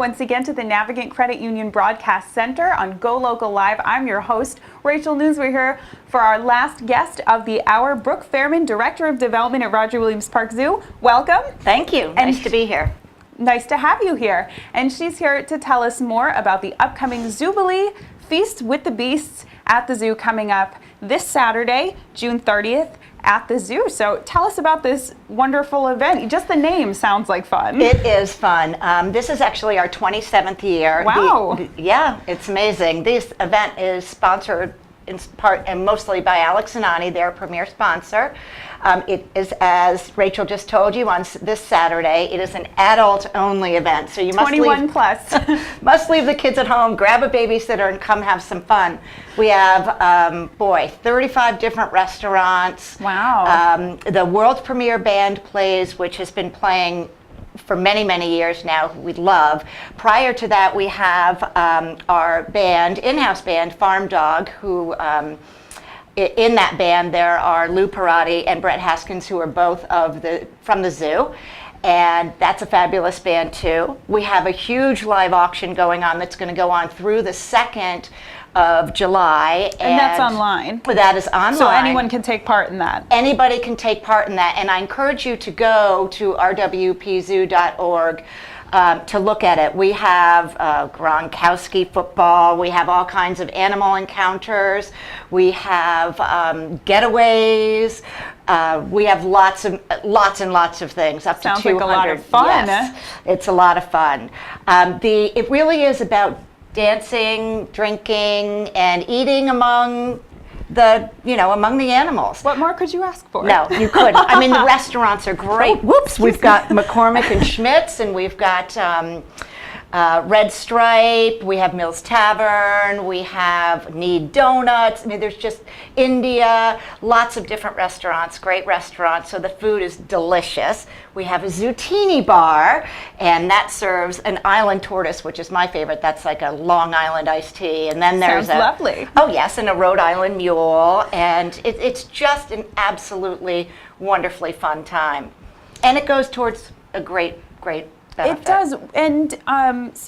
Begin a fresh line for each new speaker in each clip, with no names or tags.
Once again to the Navigant Credit Union Broadcast Center on GoLocal Live. I'm your host, Rachel Nunes. We're here for our last guest of the hour, Brooke Fairman, Director of Development at Roger Williams Park Zoo. Welcome.
Thank you. Nice to be here.
Nice to have you here. And she's here to tell us more about the upcoming Zoobilee Feast with the Beasts at the zoo coming up this Saturday, June 30th. At the zoo. So tell us about this wonderful event. Just the name sounds like fun.
It is fun. This is actually our 27th year.
Wow.
Yeah, it's amazing. This event is sponsored in part and mostly by Alex and Ani, their premier sponsor. It is, as Rachel just told you, on this Saturday. It is an adult-only event, so you must
21 plus.
must leave the kids at home, grab a babysitter, and come have some fun. We have, 35 different restaurants.
Wow.
The world premiere band plays, which has been playing for many, many years now, we love. Prior to that, we have our band, in-house band, Farm Dog, who in that band there are Lou Perotti and Brett Haskins, who are both from the zoo. And that's a fabulous band too. We have a huge live auction going on that's going to go on through the 2nd of July.
And that's online?
That is online.
So anyone can take part in that?
Anybody can take part in that. And I encourage you to go to rwpzoo.org to look at it. We have Gronkowski football. We have all kinds of animal encounters. We have getaways. We have lots and lots of things, up
Sounds
to 200.
Like a lot of fun.
Yes, it's a lot of fun. It really is about dancing, drinking, and eating among the animals.
What more could you ask for?
No, you couldn't. I mean, the restaurants are great. Oh, whoops, we've got McCormick and Schmidt's, and we've got Red Stripe, we have Mills Tavern, we have Need Donuts. I mean, there's just India, lots of different restaurants, great restaurants, so the food is delicious. We have a Zootini bar, and that serves an island tortoise, which is my favorite. That's like a Long Island iced tea. And then there's
Sounds lovely.
Oh yes, and a Rhode Island mule, and it's just an absolutely wonderfully fun time. And it goes towards a great benefit.
It does, and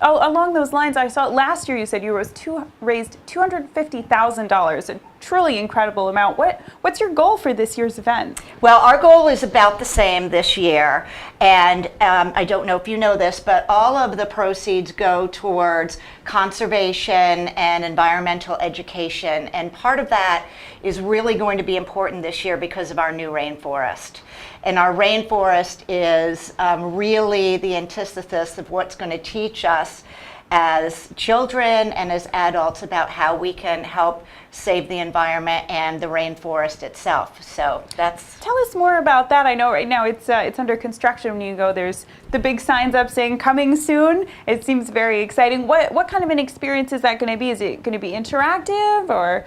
along those lines, I saw last year you said you raised $250,000, a truly incredible amount. What's your goal for this year's event?
Well, our goal is about the same this year, and I don't know if you know this, but all of the proceeds go towards conservation and environmental education, and part of that is really going to be important this year because of our new rainforest. And our rainforest is really the antithesis of what's going to teach us as children and as adults about how we can help save the environment and the rainforest itself. So that's...
Tell us more about that. I know right now it's under construction. When you go, there's the big signs up saying coming soon. It seems very exciting. What kind of an experience is that going to be? Is it going to be interactive or...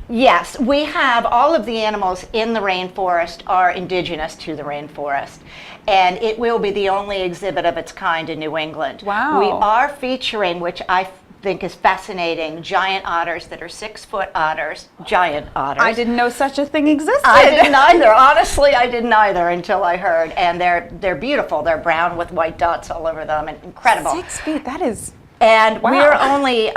Yes, we have all of the animals in the rainforest are indigenous to the rainforest, and it will be the only exhibit of its kind in New England.
Wow.
We are featuring, which I think is fascinating, giant otters that are 6-foot otters, giant otters.
I didn't know such a thing existed.
I didn't either. Honestly, I didn't either until I heard, and they're beautiful. They're brown with white dots all over them, and incredible.
6 feet, that is...
And
wow.
we're only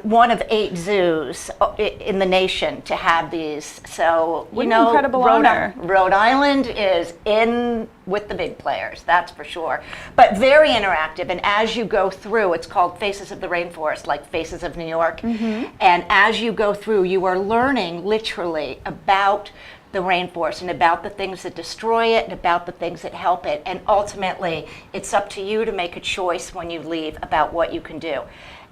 one of 8 zoos in the nation to have these. So,
what an incredible honor.
Rhode Island is in with the big players, that's for sure. But very interactive. And as you go through, it's called Faces of the Rainforest, like Faces of New York. Mm-hmm. And as you go through, you are learning literally about the rainforest and about the things that destroy it and about the things that help it. And ultimately, it's up to you to make a choice when you leave about what you can do.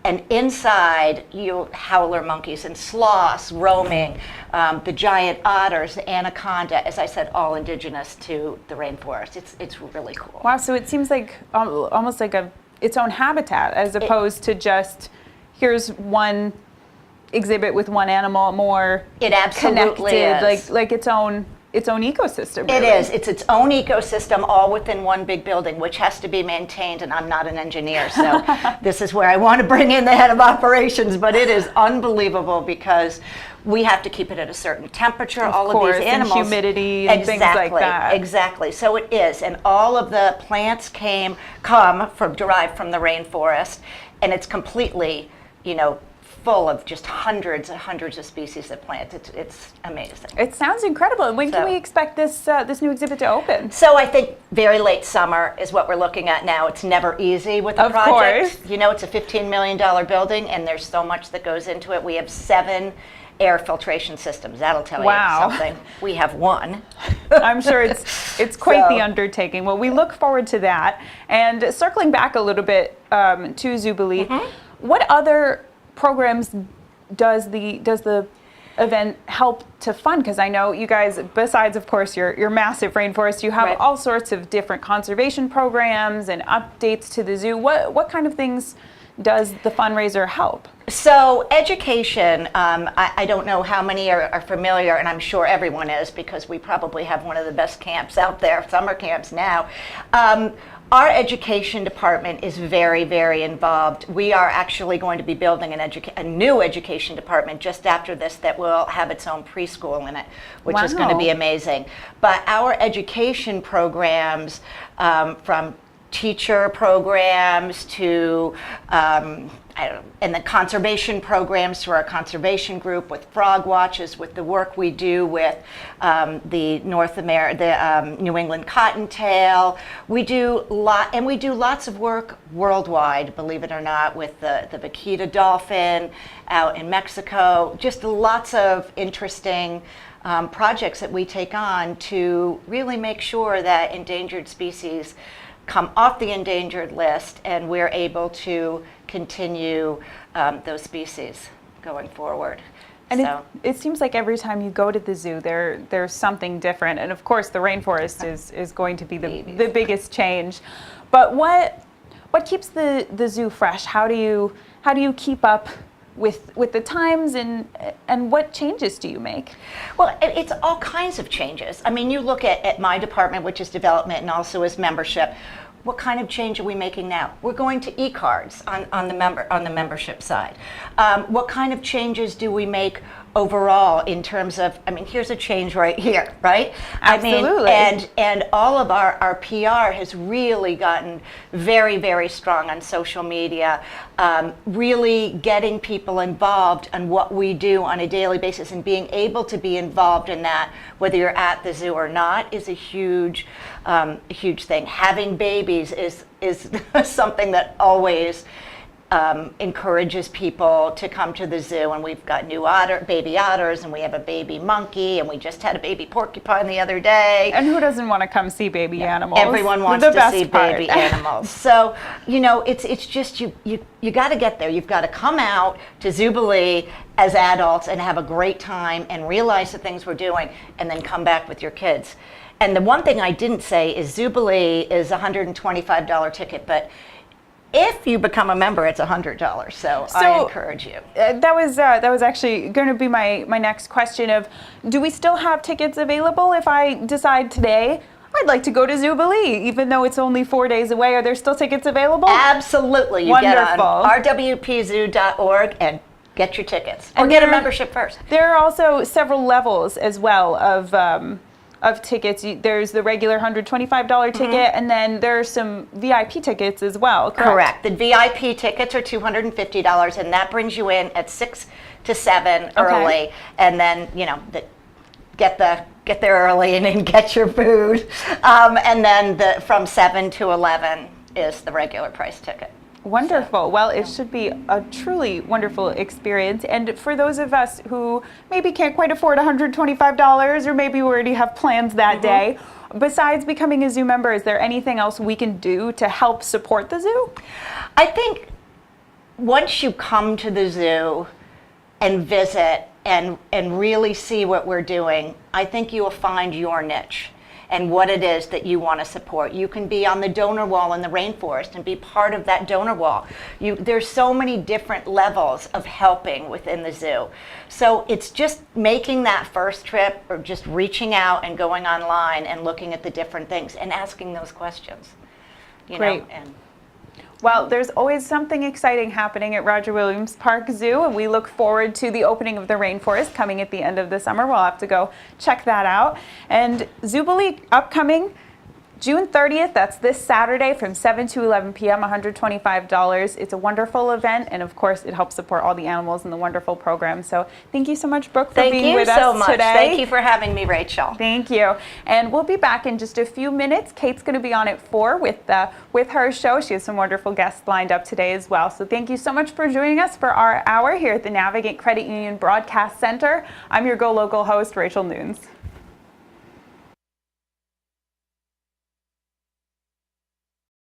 And inside, you howler monkeys and sloths roaming, the giant otters, the anaconda, as I said, all indigenous to the rainforest. It's really cool.
Wow, so it seems like almost like its own habitat as opposed to just here's one exhibit with one animal, more
it absolutely
connected,
is.
like its own its own ecosystem.
It
really.
is. It's its own ecosystem, all within one big building, which has to be maintained, and I'm not an engineer, so this is where I want to bring in the head of operations, but it is unbelievable because we have to keep it at a certain temperature,
of
all
course,
of these animals.
And humidity and things like that.
Exactly. So it is, and all of the plants derived from the rainforest, and it's completely, full of just hundreds and hundreds of species of plants. It's amazing.
It sounds incredible. And when can we expect this new exhibit to open?
So I think very late summer is what we're looking at now. It's never easy with a project.
Course.
It's a $15 million building, and there's so much that goes into it. We have 7 air filtration systems. That'll tell you something. We have 1.
I'm sure it's quite the undertaking. Well, we look forward to that. And circling back a little bit to Zoobilee, what other programs does the event help to fund? Because I know you guys, besides of course your massive rainforest, you have all sorts of different conservation programs and updates to the zoo. What kind of things does the fundraiser help?
So education, I don't know how many are familiar, and I'm sure everyone is because we probably have one of the best camps out there, summer camps now. Our education department is very, very involved. We are actually going to be building a new education department just after this that will have its own preschool in it, which is going to be amazing. But our education programs, from teacher programs to and the conservation programs through our conservation group, with frog watches, with the work we do with the New England cottontail. We do lots of work worldwide, believe it or not, with the vaquita dolphin out in Mexico. Just lots of interesting projects that we take on to really make sure that endangered species come off the endangered list, and we're able to continue those species going forward.
And it seems like every time you go to the zoo, there's something different. And of course, the rainforest is going to be the biggest change. But what keeps the zoo fresh? How do you keep up with the times, and what changes do you make?
Well, it's all kinds of changes. I mean, you look at my department, which is development and also is membership. What kind of change are we making now? We're going to e-cards on the membership side. What kind of changes do we make overall in terms of, here's a change right here, right?
Absolutely.
And all of our PR has really gotten very, very strong on social media, really getting people involved on what we do on a daily basis, and being able to be involved in that, whether you're at the zoo or not, is a huge thing. Having babies is something that always encourages people to come to the zoo, and we've got new baby otters, and we have a baby monkey, and we just had a baby porcupine the other day.
And who doesn't want to come see baby animals?
Everyone wants to see baby animals. So it's just you got to get there. You've got to come out to Zoobilee as adults and have a great time and realize the things we're doing, and then come back with your kids. And the one thing I didn't say is Zoobilee is a $125 ticket, but if you become a member, it's $100. So I encourage you.
That was actually going to be my next question of, do we still have tickets available if I decide today I'd like to go to Zoobilee, even though it's only 4 days away? Are there still tickets available?
Absolutely. You
Wonderful.
Get on rwpzoo.org and get your tickets. Or get a membership first.
There are also several levels as well of tickets. There's the regular $125 ticket, and then there are some VIP tickets as well, correct?
The VIP tickets are $250, and that brings you in at 6 to 7 early, and then get there early and then get your food, and then from 7 to 11 is the regular price ticket.
Wonderful. Well, it should be a truly wonderful experience. And for those of us who maybe can't quite afford $125, or maybe we already have plans that day, besides becoming a zoo member, is there anything else we can do to help support the zoo?
I think once you come to the zoo and visit and really see what we're doing, I think you will find your niche. and what it is that you want to support. You can be on the donor wall in the rainforest and be part of that donor wall. There's so many different levels of helping within the zoo. So it's just making that first trip, or just reaching out and going online and looking at the different things and asking those questions.
Great. Well, there's always something exciting happening at Roger Williams Park Zoo, and we look forward to the opening of the Rainforest coming at the end of the summer. We'll have to go check that out. And Zoobilee upcoming June 30th, that's this Saturday from 7 to 11 p.m., $125. It's a wonderful event, and of course, it helps support all the animals in the wonderful program. So thank you so much, Brooke, for being with us today.
Thank you so much. Thank you for having me, Rachel.
Thank you. And we'll be back in just a few minutes. Kate's going to be on at 4 with her show. She has some wonderful guests lined up today as well. So thank you so much for joining us for our hour here at the Navigant Credit Union Broadcast Center. I'm your GoLocal host, Rachel Nunes.